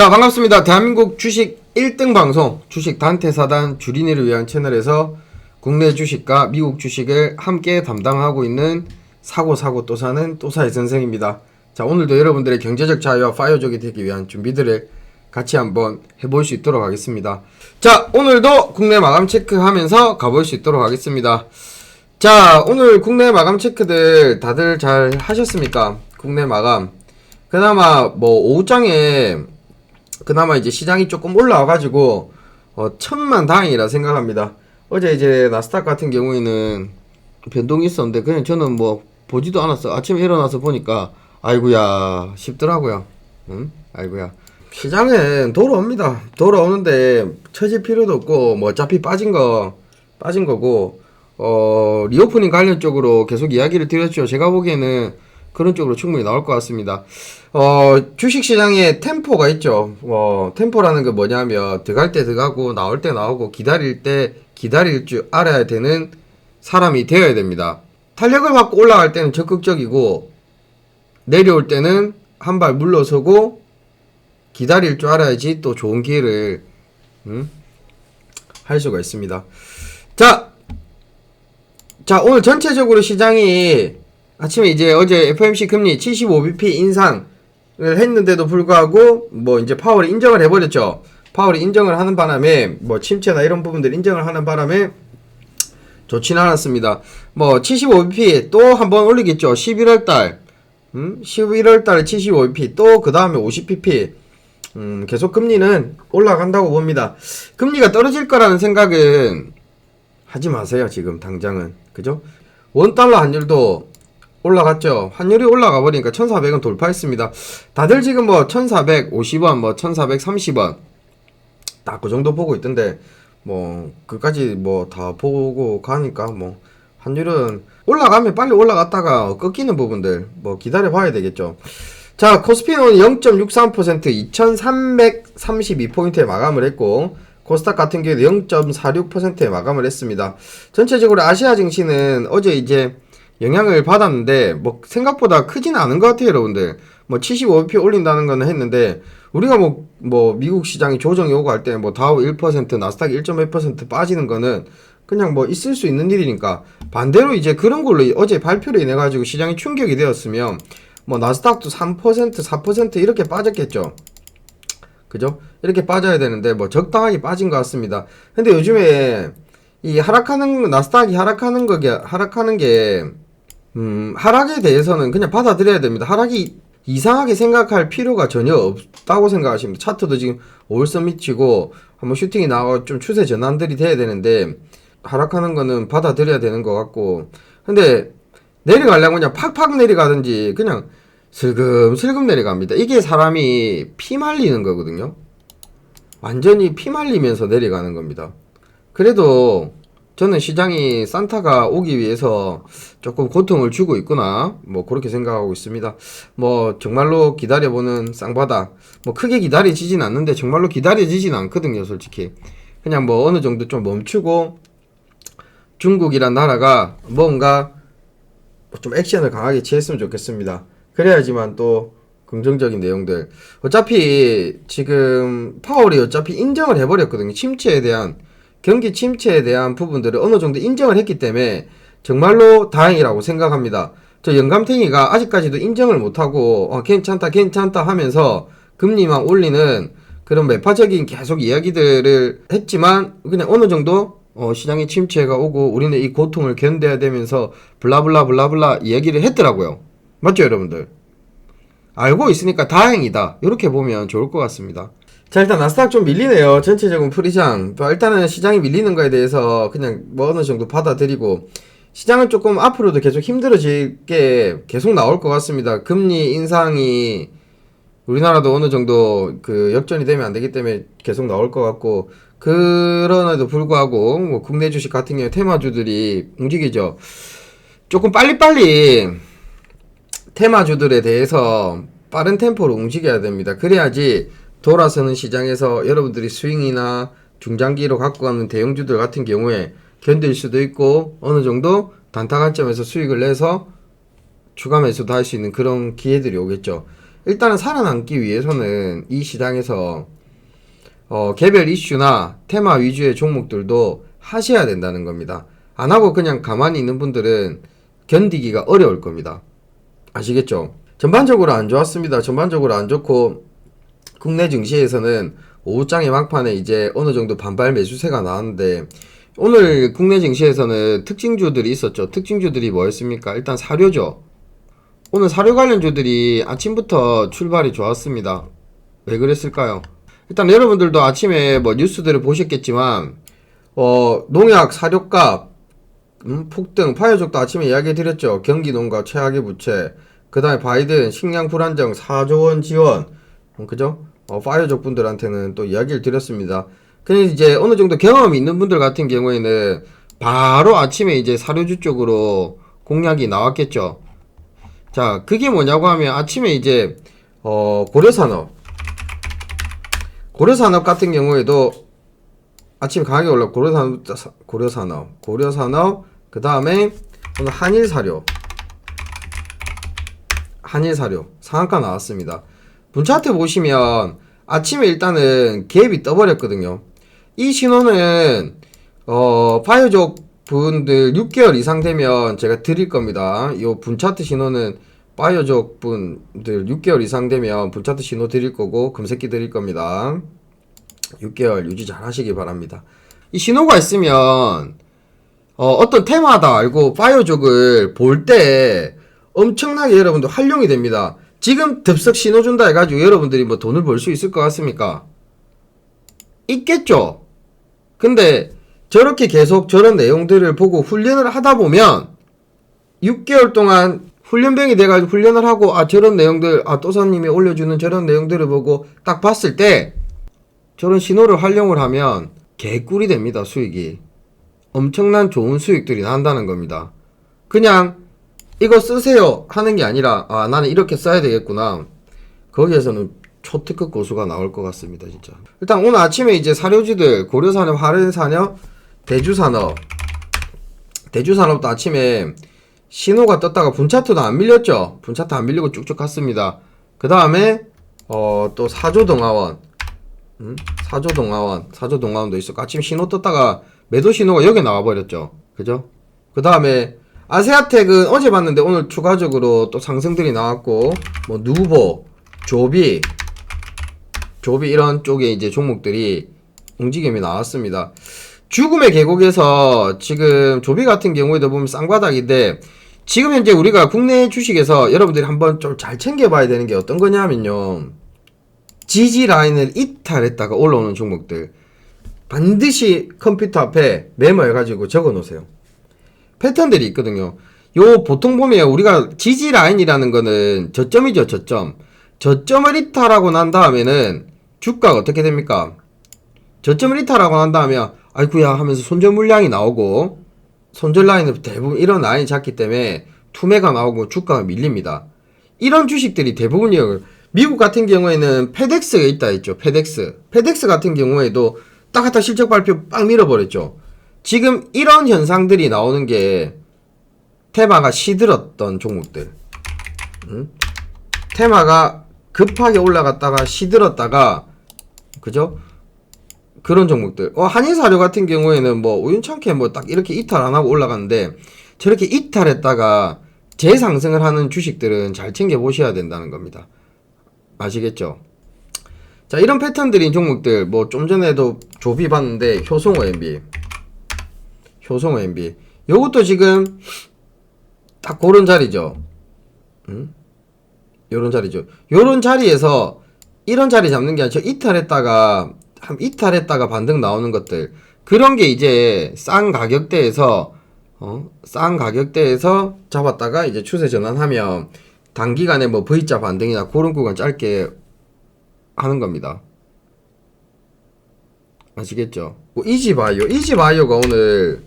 자, 반갑습니다. 대한민국 주식 1등 방송 주식 단테사단 주린이를 위한 채널에서 국내 주식과 미국 주식을 함께 담당하고 있는 사고 또 사는 또사의 선생입니다. 자, 오늘도 여러분들의 경제적 자유와 파이어족이 되기 위한 준비들을 같이 한번 해볼 수 있도록 하겠습니다. 자, 오늘도 국내 마감 체크하면서 가볼 수 있도록 하겠습니다. 자, 오늘 국내 마감 체크들 다들 잘 하셨습니까? 국내 마감. 그나마 뭐 오후장에 그나마 이제 시장이 조금 올라와가지고 천만 다행이라 생각합니다. 어제 이제 나스닥 같은 경우에는 변동이 있었는데 그냥 저는 뭐 보지도 않았어. 아침에 일어나서 보니까 아이고야 싶더라고요. 응? 아이고야. 시장은 돌아옵니다. 돌아오는데 처질 필요도 없고 뭐 어차피 빠진 거고 리오프닝 관련 쪽으로 계속 이야기를 드렸죠. 제가 보기에는 그런 쪽으로 충분히 나올 것 같습니다. 주식시장에 템포가 있죠. 템포라는 게 뭐냐면 들어갈 때 들어가고 나올 때 나오고 기다릴 때 기다릴 줄 알아야 되는 사람이 되어야 됩니다. 탄력을 받고 올라갈 때는 적극적이고 내려올 때는 한 발 물러서고 기다릴 줄 알아야지 또 좋은 기회를 할 수가 있습니다. 자, 오늘 전체적으로 시장이 아침에 이제 어제 FOMC 금리 75bp 인상을 했는데도 불구하고 뭐 이제 파월이 인정을 해버렸죠. 파월이 인정을 하는 바람에 뭐 침체나 이런 부분들 인정을 하는 바람에 좋지는 않았습니다. 뭐 75bp 또 한번 올리겠죠. 11월달 11월달에 75bp 또 그 다음에 50bp 계속 금리는 올라간다고 봅니다. 금리가 떨어질 거라는 생각은 하지 마세요. 지금 당장은. 그죠? 원달러 환율도 올라갔죠. 환율이 올라가 버리니까 1400원 돌파했습니다. 다들 지금 뭐 1450원 뭐 1430원 딱 그 정도 보고 있던데 뭐 그까지 뭐 다 보고 가니까 뭐 환율은 올라가면 빨리 올라갔다가 꺾이는 부분들 뭐 기다려 봐야 되겠죠. 자, 코스피는 0.63% 2332포인트에 마감을 했고 코스닥 같은 경우에도 0.46%에 마감을 했습니다. 전체적으로 아시아 증시는 어제 이제 영향을 받았는데 뭐 생각보다 크지는 않은 것 같아요. 여러분들 뭐 75bp 올린다는 거는 했는데 우리가 뭐 미국 시장이 조정이 오고 할 때 뭐 다우 1% 나스닥 1.1% 빠지는 거는 그냥 뭐 있을 수 있는 일이니까 반대로 이제 그런 걸로 어제 발표로 인해 가지고 시장이 충격이 되었으면 뭐 나스닥도 3% 4% 이렇게 빠졌겠죠. 그죠? 이렇게 빠져야 되는데 뭐 적당하게 빠진 것 같습니다. 근데 요즘에 이 나스닥이 하락하는 게 하락에 대해서는 그냥 받아들여야 됩니다. 하락이 이상하게 생각할 필요가 전혀 없다고 생각하십니다. 차트도 지금 5일선 밑이고 한번 슈팅이 나와 좀 추세 전환들이 돼야 되는데 하락하는 거는 받아들여야 되는 것 같고 근데 내려가려면 그냥 팍팍 내려가든지 그냥 슬금슬금 내려갑니다. 이게 사람이 피 말리는 거거든요. 완전히 피 말리면서 내려가는 겁니다. 그래도 저는 시장이 산타가 오기 위해서 조금 고통을 주고 있구나 뭐 그렇게 생각하고 있습니다. 뭐 정말로 기다려보는 쌍바닥 뭐 크게 기다려지진 않는데 정말로 기다려지진 않거든요. 솔직히 그냥 뭐 어느 정도 좀 멈추고 중국이란 나라가 뭔가 좀 액션을 강하게 취했으면 좋겠습니다. 그래야지만 또 긍정적인 내용들 어차피 지금 파월이 어차피 인정을 해버렸거든요. 경기 침체에 대한 부분들을 어느 정도 인정을 했기 때문에 정말로 다행이라고 생각합니다. 저 영감탱이가 아직까지도 인정을 못하고 괜찮다 하면서 금리만 올리는 그런 매파적인 계속 이야기들을 했지만 그냥 어느 정도 시장의 침체가 오고 우리는 이 고통을 견뎌야 되면서 블라블라 이야기를 했더라고요. 맞죠 여러분들? 알고 있으니까 다행이다 이렇게 보면 좋을 것 같습니다. 자, 일단 나스닥 좀 밀리네요. 전체적인 풀이장. 일단은 시장이 밀리는 거에 대해서 그냥 뭐 어느 정도 받아들이고 시장은 조금 앞으로도 계속 힘들어질 게 계속 나올 것 같습니다. 금리 인상이 우리나라도 어느 정도 그 역전이 되면 안 되기 때문에 계속 나올 것 같고 그럼에도 불구하고 뭐 국내 주식 같은 경우에 테마주들이 움직이죠. 조금 빨리빨리 테마주들에 대해서 빠른 템포로 움직여야 됩니다. 그래야지 돌아서는 시장에서 여러분들이 스윙이나 중장기로 갖고 가는 대형주들 같은 경우에 견딜 수도 있고 어느 정도 단타 관점에서 수익을 내서 추가 매수도 할 수 있는 그런 기회들이 오겠죠. 일단은 살아남기 위해서는 이 시장에서 개별 이슈나 테마 위주의 종목들도 하셔야 된다는 겁니다. 안 하고 그냥 가만히 있는 분들은 견디기가 어려울 겁니다. 아시겠죠? 전반적으로 안 좋았습니다. 전반적으로 안 좋고 국내 증시에서는 오후장의 막판에 이제 어느 정도 반발 매수세가 나왔는데 오늘 국내 증시에서는 특징주들이 있었죠. 특징주들이 뭐였습니까? 일단 사료죠. 오늘 사료 관련주들이 아침부터 출발이 좋았습니다. 왜 그랬을까요? 일단 여러분들도 아침에 뭐 뉴스들을 보셨겠지만 농약 사료값 폭등, 파이어족도 아침에 이야기 드렸죠. 경기 농가 최악의 부채, 그 다음에 바이든 식량 불안정 4조 원 지원, 그죠? 파이어족 분들한테는 또 이야기를 드렸습니다. 근데 이제 어느 정도 경험이 있는 분들 같은 경우에는 바로 아침에 이제 사료주 쪽으로 공략이 나왔겠죠. 자, 그게 뭐냐고 하면 아침에 이제 고려산업 같은 경우에도 아침에 강하게 올라 고려산업 그 다음에 오늘 한일사료 상한가 나왔습니다. 분차트 보시면 아침에 일단은 갭이 떠버렸거든요. 이 신호는 파이어족 분들 6개월 이상 되면 제가 드릴 겁니다. 이 분차트 신호는 파이어족 분들 6개월 이상 되면 분차트 신호 드릴 거고 금색기 드릴 겁니다. 6개월 유지 잘 하시기 바랍니다. 이 신호가 있으면 어떤 테마다 알고 파이어족을 볼 때 엄청나게 여러분들 활용이 됩니다. 지금 덥석 신호 준다 해가지고 여러분들이 뭐 돈을 벌 수 있을 것 같습니까? 있겠죠. 근데 저렇게 계속 저런 내용들을 보고 훈련을 하다 보면 6개월 동안 훈련병이 돼가지고 훈련을 하고 저런 내용들 또사님이 올려주는 저런 내용들을 보고 딱 봤을 때 저런 신호를 활용을 하면 개꿀이 됩니다. 수익이 엄청난 좋은 수익들이 난다는 겁니다. 그냥 이거 쓰세요 하는 게 아니라 나는 이렇게 써야 되겠구나. 거기에서는 초특급 고수가 나올 것 같습니다. 진짜. 일단 오늘 아침에 이제 사료주들 고려산업, 한일산업, 대주산업도 아침에 신호가 떴다가 분차트도 안 밀렸죠. 분차트 안 밀리고 쭉쭉 갔습니다. 그 다음에 또 사조동아원 사조동아원도 있었고 아침 신호 떴다가 매도 신호가 여기 나와버렸죠. 그죠? 그 다음에 아세아텍은 어제 봤는데 오늘 추가적으로 또 상승들이 나왔고 뭐 누보, 조비 이런 쪽에 이제 종목들이 움직임이 나왔습니다. 죽음의 계곡에서 지금 조비 같은 경우에도 보면 쌍바닥인데 지금 현재 우리가 국내 주식에서 여러분들이 한번 좀 잘 챙겨봐야 되는 게 어떤 거냐면요. 지지 라인을 이탈했다가 올라오는 종목들 반드시 컴퓨터 앞에 메모해가지고 적어 놓으세요. 패턴들이 있거든요. 요 보통 보면 우리가 지지 라인이라는 거는 저점이죠. 저점을 이탈하고 난 다음에는 주가가 어떻게 됩니까? 저점을 이탈하고 난 다음에 아이쿠야 하면서 손절 물량이 나오고 손절 라인은 대부분 이런 라인이 작기 때문에 투매가 나오고 주가가 밀립니다. 이런 주식들이 대부분이요. 미국 같은 경우에는 페덱스가 있다 했죠. 페덱스 같은 경우에도 딱딱 실적 발표 빵 밀어버렸죠. 지금 이런 현상들이 나오는 게 테마가 시들었던 종목들. 테마가 급하게 올라갔다가 시들었다가 그죠? 그런 종목들. 한일사료 같은 경우에는 뭐 우연찮게 뭐 딱 이렇게 이탈 안 하고 올라갔는데 저렇게 이탈했다가 재상승을 하는 주식들은 잘 챙겨 보셔야 된다는 겁니다. 아시겠죠? 자, 이런 패턴들인 종목들 뭐 좀 전에도 조비 봤는데 효성 OMB 요것도 지금 딱 그런 자리죠. 요런 자리죠. 요런 자리에서 이런 자리 잡는 게 아니라 이탈했다가 반등 나오는 것들 그런 게 이제 싼 가격대에서 잡았다가 이제 추세 전환하면 단기간에 뭐 V자 반등이나 그런 구간 짧게 하는 겁니다. 아시겠죠? 뭐 이지바이오가 오늘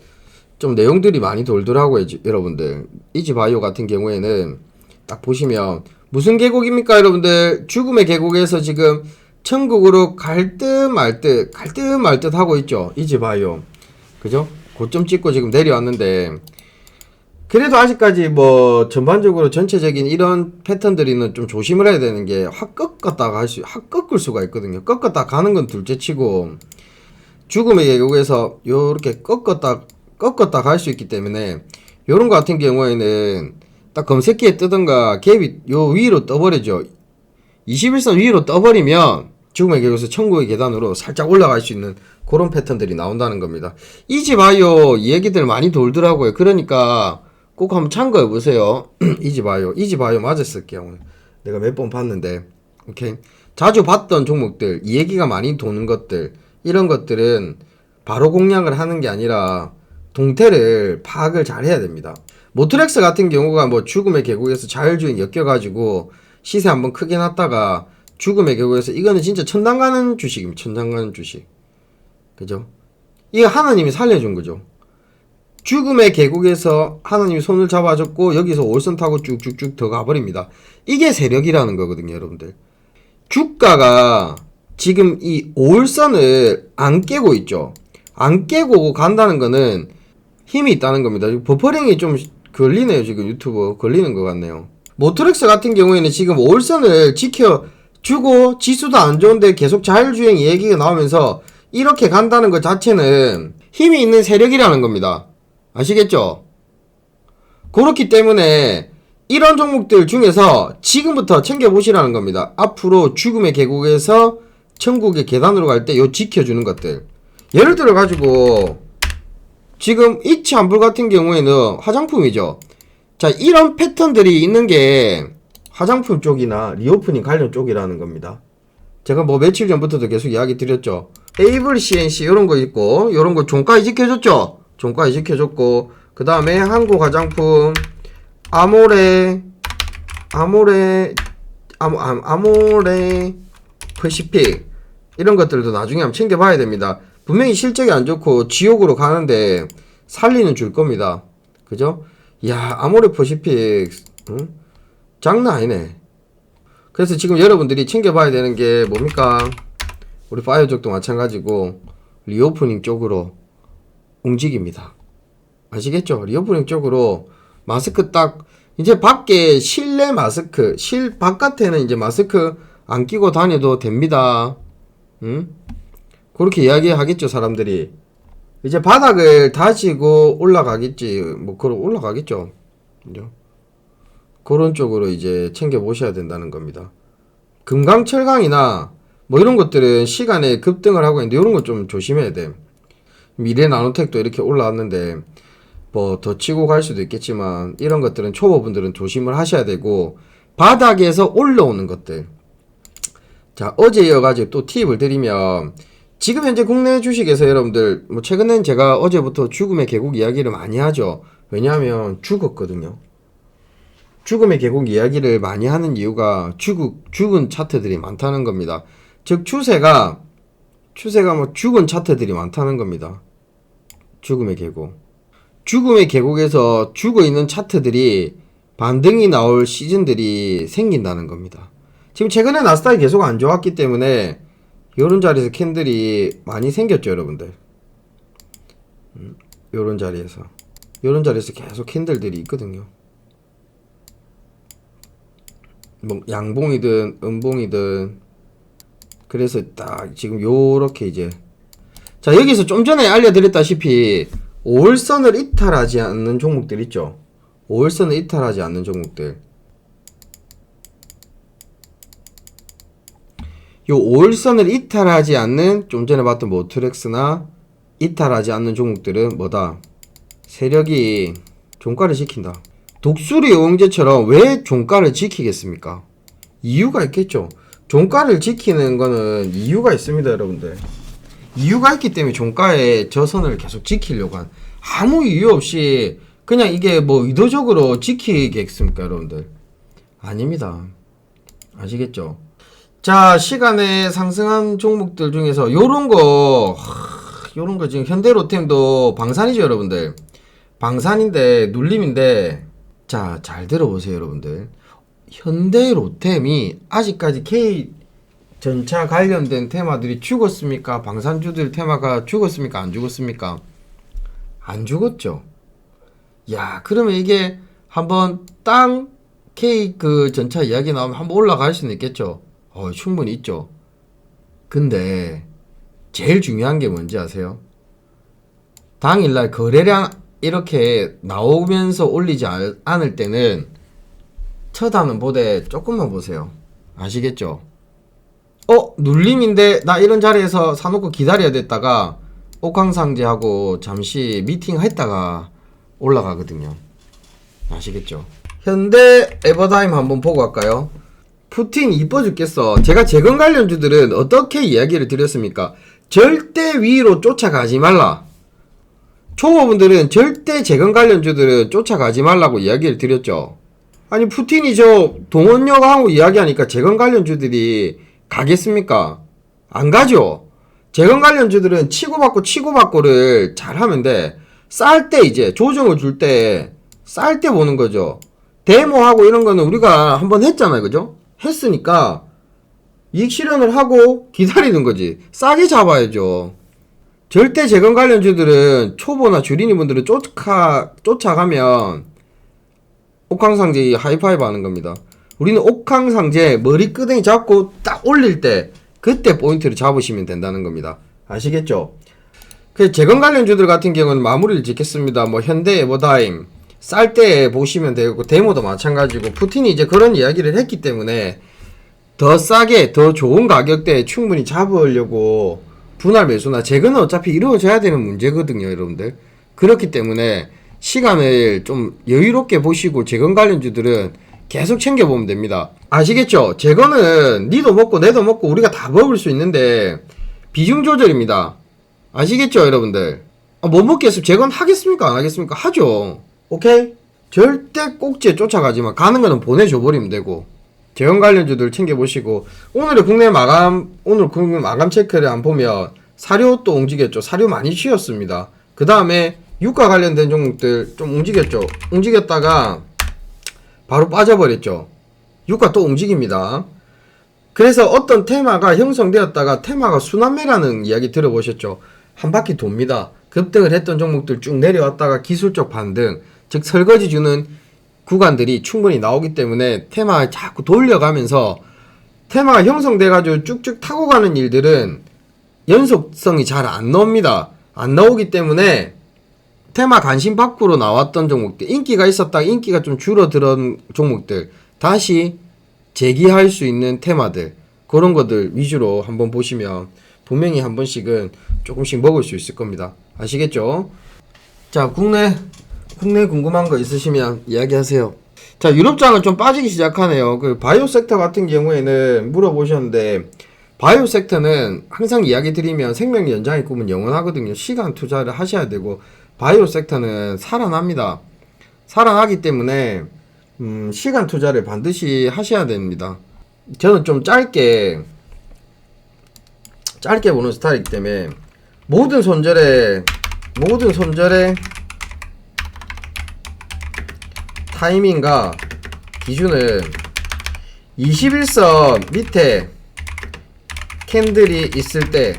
좀 내용들이 많이 돌더라고요. 여러분들 이지바이오 같은 경우에는 딱 보시면 무슨 계곡입니까 여러분들? 죽음의 계곡에서 지금 천국으로 갈 듯 말 듯 하고 있죠. 이지바이오 그죠? 고점 찍고 지금 내려왔는데 그래도 아직까지 뭐 전반적으로 전체적인 이런 패턴들이는 좀 조심을 해야 되는 게 확 꺾을 수가 있거든요. 꺾었다 가는 건 둘째치고 죽음의 계곡에서 요렇게 꺾었다 갈 수 있기 때문에 요런 거 같은 경우에는 딱 검색기에 뜨던가 갭이 요 위로 떠버리죠. 21선 위로 떠버리면 죽음의 계곡에서 천국의 계단으로 살짝 올라갈 수 있는 그런 패턴들이 나온다는 겁니다. 이지바이오 이 얘기들 많이 돌더라고요. 그러니까 꼭 한번 참고해 보세요. 이지바이오 맞았을게요. 오늘 내가 몇 번 봤는데, 오케이. 자주 봤던 종목들, 이 얘기가 많이 도는 것들, 이런 것들은 바로 공략을 하는 게 아니라 동태를 파악을 잘 해야 됩니다. 모트렉스 같은 경우가 뭐 죽음의 계곡에서 자율주행 엮여가지고 시세 한번 크게 났다가 죽음의 계곡에서 이거는 진짜 천당 가는 주식입니다. 천당 가는 주식. 그죠? 이거 하나님이 살려준 거죠. 죽음의 계곡에서 하나님이 손을 잡아줬고 여기서 5월선 타고 쭉쭉쭉 더 가버립니다. 이게 세력이라는 거거든요, 여러분들. 주가가 지금 이 5월선을 안 깨고 있죠. 안 깨고 간다는 거는 힘이 있다는 겁니다. 버퍼링이 좀 걸리네요. 지금 유튜브 걸리는 것 같네요. 모트렉스 같은 경우에는 지금 5월선을 지켜주고 지수도 안 좋은데 계속 자율주행 얘기가 나오면서 이렇게 간다는 것 자체는 힘이 있는 세력이라는 겁니다. 아시겠죠? 그렇기 때문에 이런 종목들 중에서 지금부터 챙겨보시라는 겁니다. 앞으로 죽음의 계곡에서 천국의 계단으로 갈 때 요 지켜주는 것들. 예를 들어 가지고 지금 이치한불 같은 경우에는 화장품이죠. 자, 이런 패턴들이 있는 게 화장품 쪽이나 리오프닝 관련 쪽이라는 겁니다. 제가 뭐 며칠 전부터도 계속 이야기 드렸죠. 에이블 CNC 요런 거 있고 요런 거 종가 이직해줬죠. 종가 이직해줬고 그 다음에 한국 화장품 아모레 퍼시픽 이런 것들도 나중에 한번 챙겨봐야 됩니다. 분명히 실적이 안 좋고 지옥으로 가는데 살리는 줄 겁니다. 그죠? 이야, 아모레 퍼시픽 응? 장난 아니네. 그래서 지금 여러분들이 챙겨봐야 되는 게 뭡니까? 우리 파이어 쪽도 마찬가지고 리오프닝 쪽으로 움직입니다. 아시겠죠? 리오프닝 쪽으로 마스크 딱 이제 밖에 실내 마스크 바깥에는 이제 마스크 안 끼고 다녀도 됩니다. 응? 그렇게 이야기하겠죠, 사람들이. 이제 바닥을 다지고 올라가겠지. 뭐 그럼 올라가겠죠. 그죠? 그런 쪽으로 이제 챙겨 보셔야 된다는 겁니다. 금강철강이나 뭐 이런 것들은 시간에 급등을 하고 있는데 이런 거 좀 조심해야 돼. 미래 나노텍도 이렇게 올라왔는데 뭐 더 치고 갈 수도 있겠지만 이런 것들은 초보분들은 조심을 하셔야 되고 바닥에서 올라오는 것들. 자, 어제 이어가지고 또 팁을 드리면 지금 현재 국내 주식에서 여러분들 뭐 최근엔 제가 어제부터 죽음의 계곡 이야기를 많이 하죠. 왜냐하면 죽었거든요. 죽음의 계곡 이야기를 많이 하는 이유가 죽은 차트들이 많다는 겁니다. 즉 추세가 뭐 죽은 차트들이 많다는 겁니다. 죽음의 계곡에서 죽어있는 차트들이 반등이 나올 시즌들이 생긴다는 겁니다. 지금 최근에 나스닥이 계속 안 좋았기 때문에 요런 자리에서 캔들이 많이 생겼죠, 여러분들. 요런 자리에서 계속 캔들들이 있거든요. 뭐 양봉이든 음봉이든. 그래서 딱 지금 요렇게 이제 자, 여기서 좀 전에 알려드렸다시피 5월선을 이탈하지 않는 종목들 있죠. 5월선을 이탈하지 않는 종목들. 요 5월선을 이탈하지 않는 좀 전에 봤던 모트렉스나 이탈하지 않는 종목들은 뭐다? 세력이 종가를 지킨다. 독수리 영웅제처럼 왜 종가를 지키겠습니까? 이유가 있겠죠. 종가를 지키는 거는 이유가 있습니다, 여러분들. 이유가 있기 때문에 종가의 저선을 계속 지키려고 한 아무 이유 없이 그냥 이게 뭐 의도적으로 지키겠습니까, 여러분들? 아닙니다. 아시겠죠? 자, 시간에 상승한 종목들 중에서 요런 거 지금 현대로템도 방산이죠, 여러분들. 방산인데 눌림인데 자, 잘 들어보세요, 여러분들. 현대로템이 아직까지 K 전차 관련된 테마들이 죽었습니까? 방산주들 테마가 죽었습니까? 안 죽었습니까? 안 죽었죠. 야, 그러면 이게 한번 땅 K 그 전차 이야기 나오면 한번 올라갈 수는 있겠죠. 충분히 있죠. 근데 제일 중요한 게 뭔지 아세요? 당일날 거래량 이렇게 나오면서 올리지 않을 때는 쳐다는 보되 조금만 보세요. 아시겠죠? 눌림인데 나 이런 자리에서 사놓고 기다려야 됐다가 옥황상제하고 잠시 미팅 했다가 올라가거든요. 아시겠죠? 현대 에버다임 한번 보고 갈까요? 푸틴 이뻐 죽겠어. 제가 재건 관련주들은 어떻게 이야기를 드렸습니까? 절대 위로 쫓아가지 말라. 초보분들은 절대 재건 관련주들은 쫓아가지 말라고 이야기를 드렸죠. 아니 푸틴이 저 동원여하고 이야기하니까 재건 관련주들이 가겠습니까? 안 가죠. 재건 관련주들은 치고받고를 잘하면 돼. 쌀 때 이제 조정을 줄 때 쌀 때 보는 거죠. 데모하고 이런 거는 우리가 한번 했잖아요. 그죠? 했으니까 이익 실현을 하고 기다리는 거지. 싸게 잡아야죠. 절대 재건 관련주들은 초보나 주린이 분들은 쫓아가면 옥황상제 하이파이브 하는 겁니다. 우리는 옥황상제 머리끄댕이 잡고 딱 올릴 때 그때 포인트를 잡으시면 된다는 겁니다. 아시겠죠? 그 재건 관련주들 같은 경우는 마무리를 짓겠습니다. 뭐 현대 에버다임 쌀 때 보시면 되고 데모도 마찬가지고 푸틴이 이제 그런 이야기를 했기 때문에 더 싸게 더 좋은 가격대에 충분히 잡으려고 분할 매수나 재건은 어차피 이루어져야 되는 문제거든요, 여러분들. 그렇기 때문에 시간을 좀 여유롭게 보시고 재건 관련주들은 계속 챙겨보면 됩니다. 아시겠죠? 재건은 니도 먹고 내도 먹고 우리가 다 먹을 수 있는데 비중 조절입니다. 아시겠죠, 여러분들? 못 먹겠으면 재건 하겠습니까? 안 하겠습니까? 하죠. 오케이? 절대 꼭지에 쫓아가지만 가는 거는 보내줘 버리면 되고 재건 관련주들 챙겨보시고 오늘 국내 마감 체크를 안 보면 사료 또 움직였죠. 사료 많이 쉬었습니다. 그 다음에 유가 관련된 종목들 좀 움직였죠. 움직였다가 바로 빠져버렸죠. 유가 또 움직입니다. 그래서 어떤 테마가 형성되었다가 테마가 순환매라는 이야기 들어보셨죠. 한 바퀴 돕니다. 급등을 했던 종목들 쭉 내려왔다가 기술적 반등, 즉 설거지 주는 구간들이 충분히 나오기 때문에 테마를 자꾸 돌려가면서 테마가 형성돼가지고 쭉쭉 타고 가는 일들은 연속성이 잘 안 나옵니다. 안 나오기 때문에 테마 관심 밖으로 나왔던 종목들, 인기가 있었다가 인기가 좀 줄어든 종목들 다시 재기할 수 있는 테마들, 그런 것들 위주로 한번 보시면 분명히 한 번씩은 조금씩 먹을 수 있을 겁니다. 아시겠죠? 자, 국내 궁금한 거 있으시면 이야기하세요. 자, 유럽장은 좀 빠지기 시작하네요. 그 바이오 섹터 같은 경우에는 물어보셨는데 바이오 섹터는 항상 이야기 드리면 생명 연장의 꿈은 영원하거든요. 시간 투자를 하셔야 되고 바이오 섹터는 살아납니다. 살아나기 때문에 시간 투자를 반드시 하셔야 됩니다. 저는 좀 짧게 보는 스타일이기 때문에 모든 손절의 타이밍과 기준은 21선 밑에 캔들이 있을 때,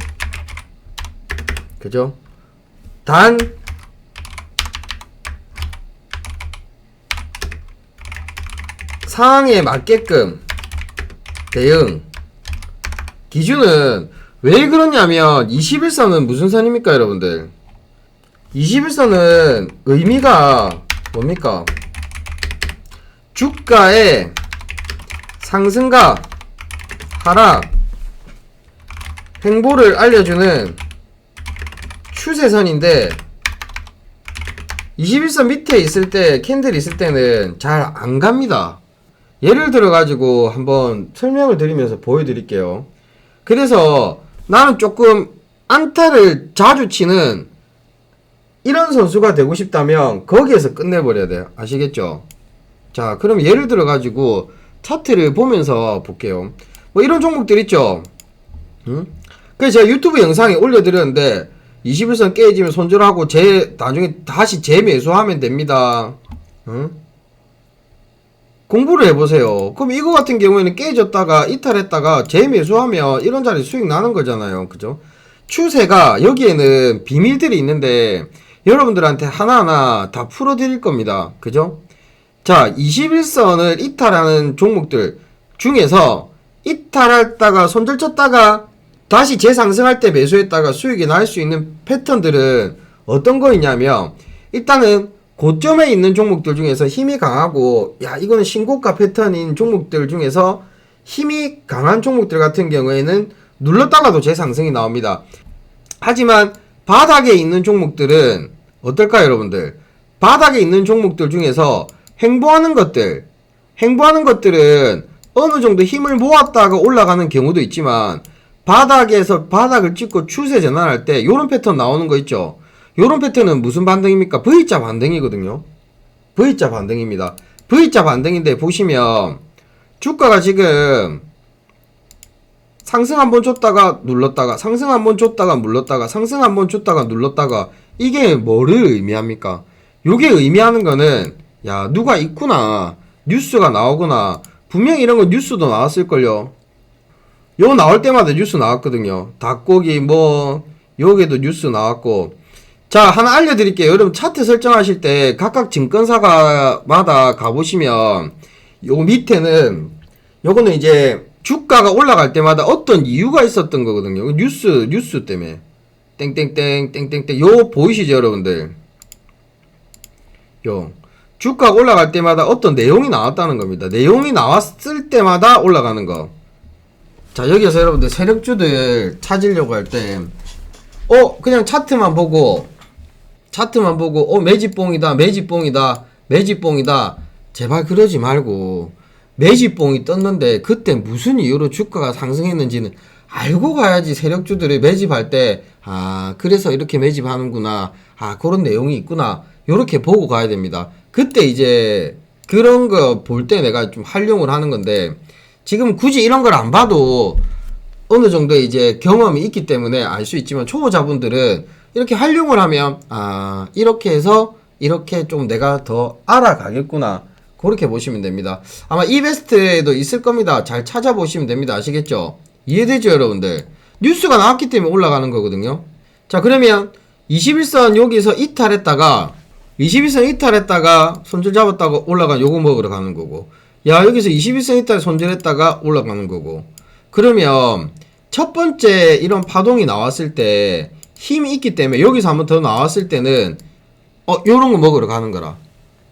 그죠? 단 상황에 맞게끔 대응. 기준은 왜 그러냐면 21선은 무슨 선입니까, 여러분들? 21선은 의미가 뭡니까? 주가의 상승과 하락 행보를 알려주는 추세선인데 21선 밑에 있을 때 캔들이 있을 때는 잘 안 갑니다. 예를 들어 가지고 한번 설명을 드리면서 보여드릴게요. 그래서 나는 조금 안타를 자주 치는 이런 선수가 되고 싶다면 거기에서 끝내버려야 돼요. 아시겠죠? 자, 그럼 예를 들어 가지고 차트를 보면서 볼게요. 뭐 이런 종목들 있죠? 그래서 제가 유튜브 영상에 올려드렸는데 21선 깨지면 손절하고 나중에 다시 재매수하면 됩니다. 공부를 해보세요. 그럼 이거 같은 경우에는 깨졌다가 이탈했다가 재매수하면 이런 자리 수익 나는 거잖아요. 그죠? 추세가 여기에는 비밀들이 있는데 여러분들한테 하나하나 다 풀어드릴 겁니다. 그죠? 자, 21선을 이탈하는 종목들 중에서 이탈했다가 손절 쳤다가 다시 재상승할 때 매수했다가 수익이 날 수 있는 패턴들은 어떤 거있냐면, 일단은 고점에 있는 종목들 중에서 힘이 강하고, 야, 이거는 신고가 패턴인 종목들 중에서 힘이 강한 종목들 같은 경우에는 눌렀다가도 재상승이 나옵니다. 하지만 바닥에 있는 종목들은 어떨까요, 여러분들? 바닥에 있는 종목들 중에서 행보하는 것들은 어느 정도 힘을 모았다가 올라가는 경우도 있지만, 바닥에서 바닥을 찍고 추세 전환할 때 요런 패턴 나오는 거 있죠. 요런 패턴은 무슨 반등입니까? V자 반등이거든요. V자 반등입니다. V자 반등인데 보시면 주가가 지금 상승 한번 줬다가 눌렀다가, 상승 한번 줬다가 눌렀다가, 상승 한번 줬다가 눌렀다가, 이게 뭐를 의미합니까? 요게 의미하는 거는, 야, 누가 있구나, 뉴스가 나오구나. 분명히 이런 거 뉴스도 나왔을걸요. 요 나올 때마다 뉴스 나왔거든요. 닭고기 뭐 여기도 뉴스 나왔고. 자, 하나 알려드릴게요. 여러분 차트 설정하실 때 각각 증권사마다 가보시면 요 밑에는, 요거는 이제 주가가 올라갈 때마다 어떤 이유가 있었던 거거든요. 뉴스 때문에 땡땡땡 땡땡땡 요 보이시죠, 여러분들? 요 주가가 올라갈 때마다 어떤 내용이 나왔다는 겁니다. 내용이 나왔을 때마다 올라가는 거. 자, 여기서 여러분들 세력주들 찾으려고 할 때, 그냥 차트만 보고, 매집봉이다, 매집봉이다. 제발 그러지 말고, 매집봉이 떴는데, 그때 무슨 이유로 주가가 상승했는지는 알고 가야지. 세력주들이 매집할 때, 그래서 이렇게 매집하는구나. 그런 내용이 있구나. 요렇게 보고 가야 됩니다. 그때 이제, 그런 거 볼 때 내가 좀 활용을 하는 건데, 지금 굳이 이런 걸 안 봐도 어느 정도 이제 경험이 있기 때문에 알 수 있지만, 초보자분들은 이렇게 활용을 하면, 이렇게 해서 이렇게 좀 내가 더 알아가겠구나. 그렇게 보시면 됩니다. 아마 이베스트에도 있을 겁니다. 잘 찾아보시면 됩니다. 아시겠죠? 이해되죠, 여러분들? 뉴스가 나왔기 때문에 올라가는 거거든요. 자, 그러면 21선 여기서 이탈했다가 손절 잡았다가 올라간 요거 먹으러 가는 거고, 야, 여기서 21선 이탈 손절했다가 올라가는 거고. 그러면 첫 번째 이런 파동이 나왔을 때 힘이 있기 때문에 여기서 한번 더 나왔을 때는 요런 거 먹으러 가는 거라.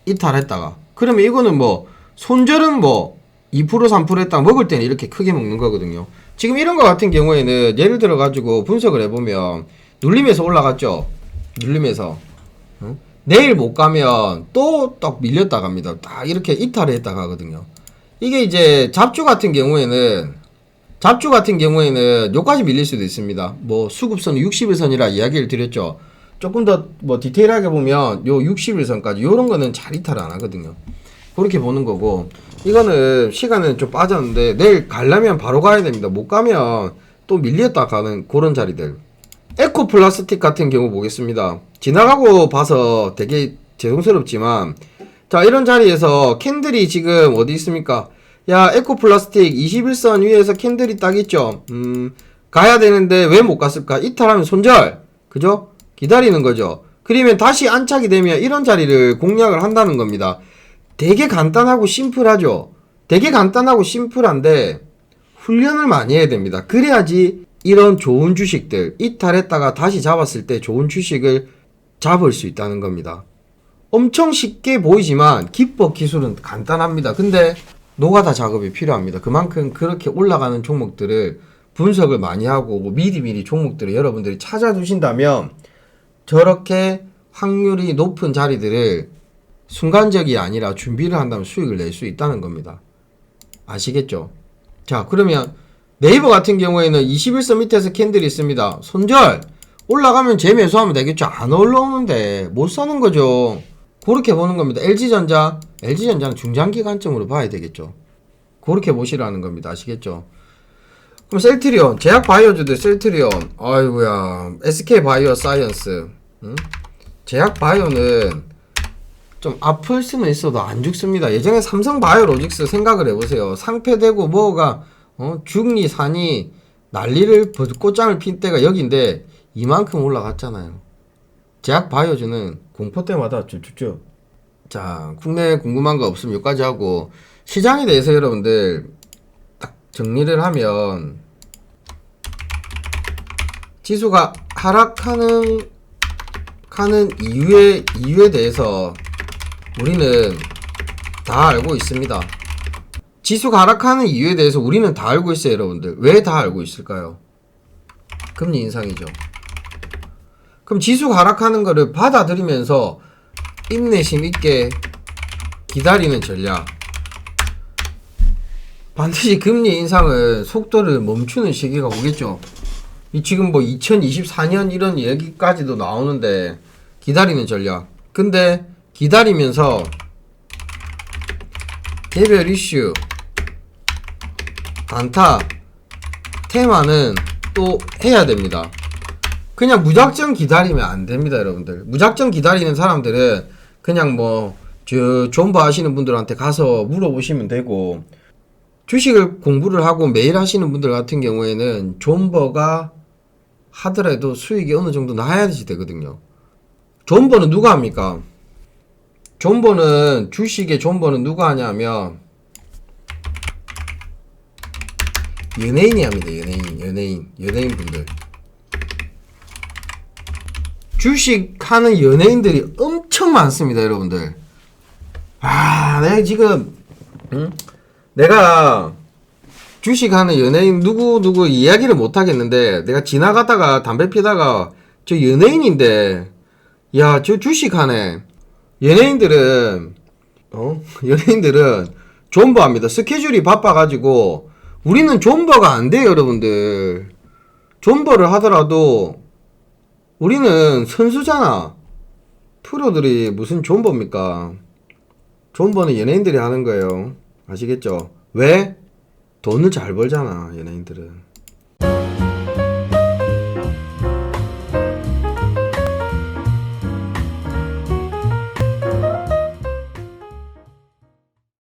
이탈했다가. 그러면 이거는 뭐 손절은 뭐 2% 3% 했다가 먹을 때는 이렇게 크게 먹는 거거든요. 지금 이런 거 같은 경우에는 예를 들어 가지고 분석을 해보면, 눌림에서 올라갔죠. 눌림에서 내일 못 가면 또 딱 밀렸다 갑니다. 딱 이렇게 이탈을 했다 가거든요. 이게 이제 잡주 같은 경우에는 요까지 밀릴 수도 있습니다. 뭐 수급선은 60일선이라 이야기를 드렸죠. 조금 더 뭐 디테일하게 보면 요 60일선까지 요런 거는 잘 이탈 안 하거든요. 그렇게 보는 거고, 이거는 시간은 좀 빠졌는데 내일 가려면 바로 가야 됩니다. 못 가면 또 밀렸다 가는 그런 자리들. 에코플라스틱 같은 경우 보겠습니다. 지나가고 봐서 되게 죄송스럽지만, 자, 이런 자리에서 캔들이 지금 어디 있습니까? 야, 에코플라스틱 21선 위에서 캔들이 딱 있죠. 가야 되는데 왜 못 갔을까? 이탈하면 손절, 그죠? 기다리는 거죠. 그러면 다시 안착이 되면 이런 자리를 공략을 한다는 겁니다. 되게 간단하고 심플하죠. 되게 간단하고 심플한데 훈련을 많이 해야 됩니다. 그래야지 이런 좋은 주식들, 이탈했다가 다시 잡았을 때 좋은 주식을 잡을 수 있다는 겁니다. 엄청 쉽게 보이지만 기법 기술은 간단합니다. 근데 노가다 작업이 필요합니다. 그만큼 그렇게 올라가는 종목들을 분석을 많이 하고 미리미리 종목들을 여러분들이 찾아두신다면 저렇게 확률이 높은 자리들을 순간적이 아니라 준비를 한다면 수익을 낼 수 있다는 겁니다. 아시겠죠? 자, 그러면 네이버 같은 경우에는 21선 밑에서 캔들이 있습니다. 손절! 올라가면 재매수하면 되겠죠? 안 올라오는데 못 사는 거죠. 그렇게 보는 겁니다. LG전자는 중장기 관점으로 봐야 되겠죠. 그렇게 보시라는 겁니다. 아시겠죠? 그럼 셀트리온, 제약바이오주들 셀트리온, 아이고야, SK바이오 사이언스, 제약바이오는 좀 아플 수는 있어도 안 죽습니다. 예전에 삼성바이오로직스 생각을 해보세요. 상패되고 뭐가 죽니 사니 난리를 꽃장을 핀 때가 여긴데 이만큼 올라갔잖아요. 제약 바이오즈는 공포 때마다 쭉쭉쭉. 자, 국내 궁금한 거 없으면 여기까지 하고, 시장에 대해서 여러분들 딱 정리를 하면, 지수가 하락하는 이유에 대해서 우리는 다 알고 있습니다. 지수가 하락하는 이유에 대해서 우리는 다 알고 있어요, 여러분들. 왜 다 알고 있을까요? 금리 인상이죠. 그럼 지수가 하락하는 거를 받아들이면서 인내심 있게 기다리는 전략. 반드시 금리 인상은 속도를 멈추는 시기가 오겠죠. 지금 뭐 2024년 이런 얘기까지도 나오는데 기다리는 전략. 근데 기다리면서 개별 이슈, 단타, 테마는 또 해야 됩니다. 그냥 무작정 기다리면 안 됩니다, 여러분들. 무작정 기다리는 사람들은 그냥 뭐 존버 하시는 분들한테 가서 물어보시면 되고, 주식을 공부를 하고 매일 하시는 분들 같은 경우에는 존버가 하더라도 수익이 어느 정도 나야지 되거든요. 존버는 누가 합니까? 존버는, 주식의 존버는 누가 하냐면 연예인이 합니다. 연예인 분들. 주식하는 연예인들이 엄청 많습니다, 여러분들. 내가 지금 내가 주식하는 연예인 누구 이야기를 못 하겠는데, 내가 지나가다가 담배 피다가 저 연예인인데, 야, 저 주식하네. 연예인들은 존버합니다. 스케줄이 바빠가지고 우리는 존버가 안 돼요, 여러분들. 존버를 하더라도 우리는 선수잖아. 프로들이 무슨 존버입니까? 존버는 연예인들이 하는 거예요. 아시겠죠? 왜? 돈을 잘 벌잖아, 연예인들은.